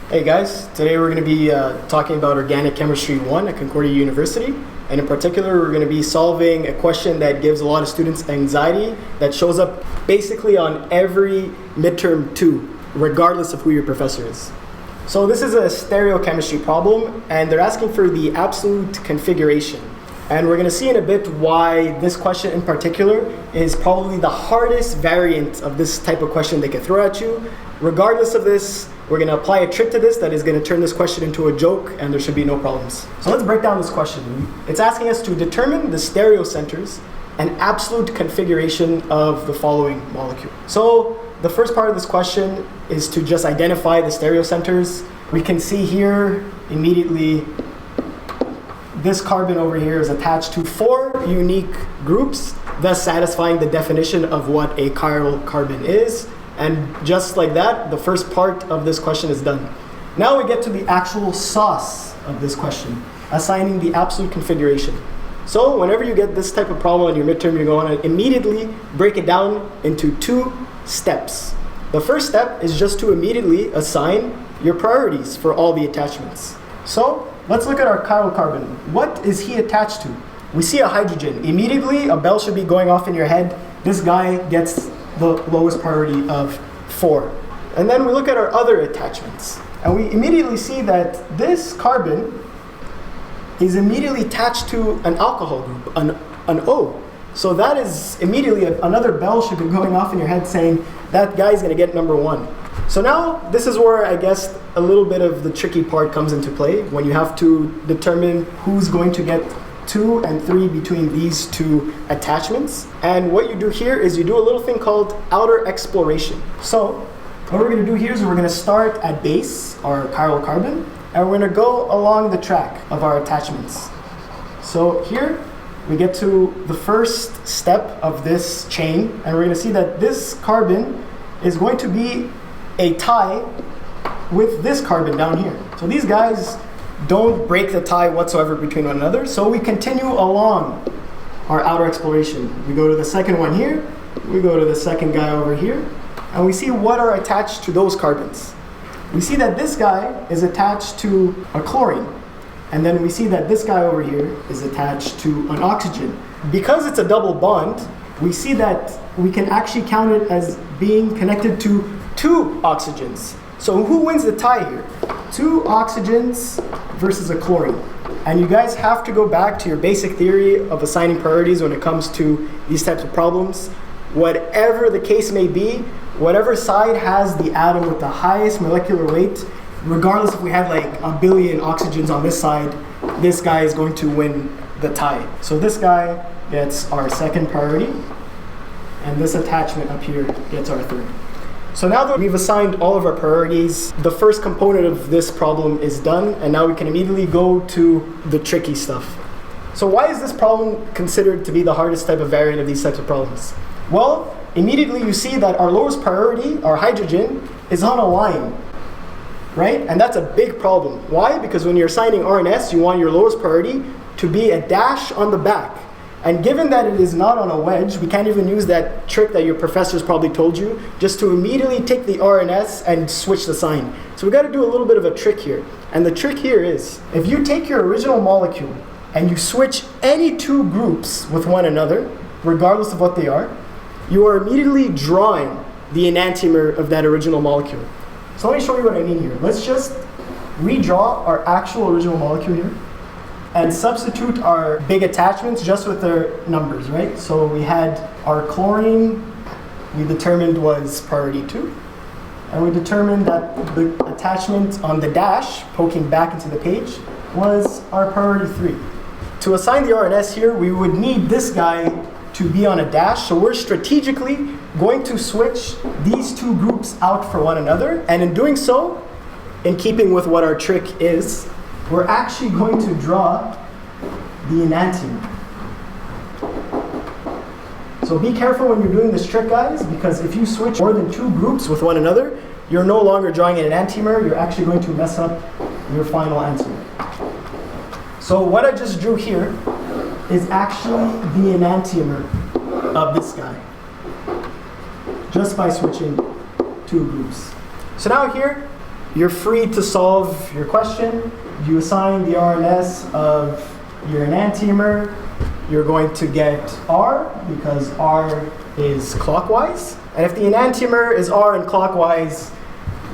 Hey guys, today we're going to be talking about Organic Chemistry 1 at Concordia University. And in particular, we're going to be solving a question that gives a lot of students anxiety that shows up basically on every midterm 2, regardless of who your professor is. So this is a stereochemistry problem, and they're asking for the absolute configuration. And we're going to see in a bit why this question in particular is probably the hardest variant of this type of question they can throw at you. Regardless of this, we're going to apply a trick to this that is going to turn this question into a joke, and there should be no problems. So let's break down this question. It's asking us to determine the stereocenters and absolute configuration of the following molecule. So the first part of this question is to just identify the stereocenters. We can see here immediately this carbon over here is attached to 4 unique groups, thus satisfying the definition of what a chiral carbon is. And just like that, the first part of this question is done. Now we get to the actual sauce of this question, assigning the absolute configuration. So whenever you get this type of problem on your midterm, you're going to immediately break it down into 2 steps. The first step is just to immediately assign your priorities for all the attachments. So let's look at our chiral carbon. What is he attached to? We see a hydrogen. Immediately, a bell should be going off in your head. This guy gets the lowest priority of 4. And then we look at our other attachments, and we immediately see that this carbon is immediately attached to an alcohol group, an O. So that is immediately another bell should be going off in your head saying that guy's going to get number 1. So now this is where I guess a little bit of the tricky part comes into play, when you have to determine who's going to get 2 and 3 between these 2 attachments. And what you do here is you do a little thing called outer exploration. So what we're going to do here is we're going to start at base, our chiral carbon, and we're going to go along the track of our attachments. So here we get to the first step of this chain, and we're going to see that this carbon is going to be a tie with this carbon down here. So these guys don't break the tie whatsoever between one another. So we continue along our outer exploration. We go to the second one here, we go to the second guy over here, and we see what are attached to those carbons. We see that this guy is attached to a chlorine, and then we see that this guy over here is attached to an oxygen. Because it's a double bond, we see that we can actually count it as being connected to 2 oxygens. So who wins the tie here? 2 oxygens versus a chlorine. And you guys have to go back to your basic theory of assigning priorities when it comes to these types of problems. Whatever the case may be, whatever side has the atom with the highest molecular weight, regardless if we had like a billion oxygens on this side, this guy is going to win the tie. So this guy gets our second priority, and this attachment up here gets our third. So now that we've assigned all of our priorities, the first component of this problem is done, and now we can immediately go to the tricky stuff. So why is this problem considered to be the hardest type of variant of these types of problems? Well, immediately you see that our lowest priority, our hydrogen, is on a line, right? And that's a big problem. Why? Because when you're assigning R and S, you want your lowest priority to be a dash on the back. And given that it is not on a wedge, we can't even use that trick that your professors probably told you, just to immediately take the R and S and switch the sign. So we've got to do a little bit of a trick here. And the trick here is, if you take your original molecule and you switch any 2 groups with one another, regardless of what they are, you are immediately drawing the enantiomer of that original molecule. So let me show you what I mean here. Let's just redraw our actual original molecule here and substitute our big attachments just with their numbers, right? So we had our chlorine, we determined was priority 2, and we determined that the attachment on the dash, poking back into the page, was our priority 3. To assign the R and S here, we would need this guy to be on a dash, so we're strategically going to switch these 2 groups out for one another, and in doing so, in keeping with what our trick is, we're actually going to draw the enantiomer. So be careful when you're doing this trick, guys, because if you switch more than 2 groups with one another, you're no longer drawing an enantiomer, you're actually going to mess up your final answer. So what I just drew here is actually the enantiomer of this guy, just by switching 2 groups. So now here, You're free to solve your question. You assign the RNS of your enantiomer. You're going to get R because R is clockwise. And if the enantiomer is R and clockwise,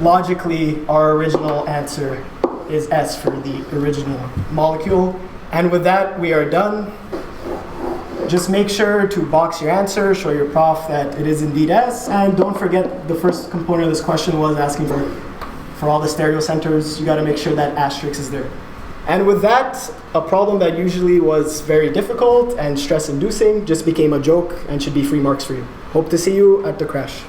logically our original answer is S for the original molecule. And with that, we are done. Just make sure to box your answer, show your prof that it is indeed S, and don't forget the first component of this question was asking for all the stereo centers. You got to make sure that asterisk is there. And with that, a problem that usually was very difficult and stress-inducing just became a joke and should be free marks for you. Hope to see you at the crash.